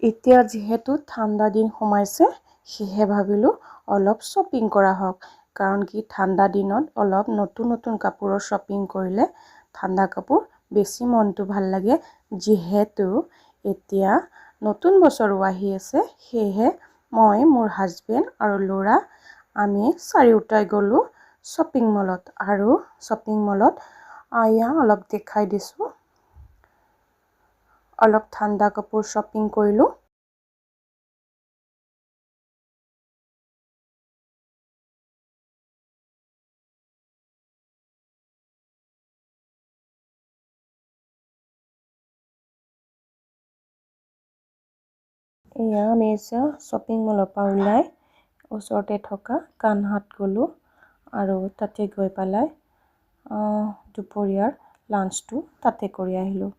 এতিয়া যেহেতু ঠাণ্ডা দিন সোমাইছে সেয়ে ভাবিলোঁ অলপ শ্বপিং কৰা হওক কাৰণ কি ঠাণ্ডা দিনত অলপ নতুন নতুন কাপোৰৰ শ্বপিং কৰিলে ঠাণ্ডা কাপোৰ বেছি মনটো ভাল লাগে যেহেতু এতিয়া নতুন বছৰো আহি আছে সেয়ে মই মোৰ হাজবেণ্ড আৰু ল'ৰা আমি চাৰিওটাই গ'লোঁ শ্বপিং মলত আৰু শ্বপিং মলত এয়া অলপ দেখাই দিছোঁ অলপ ঠাণ্ডা কাপোৰ শ্বপিং কৰিলোঁ এয়া আমি শ্বপিং মলৰ পৰা ওলাই ওচৰতে থকা কানহাট গ'লোঁ আৰু তাতে গৈ পেলাই দুপৰীয়াৰ লাঞ্চটো তাতে কৰি আহিলোঁ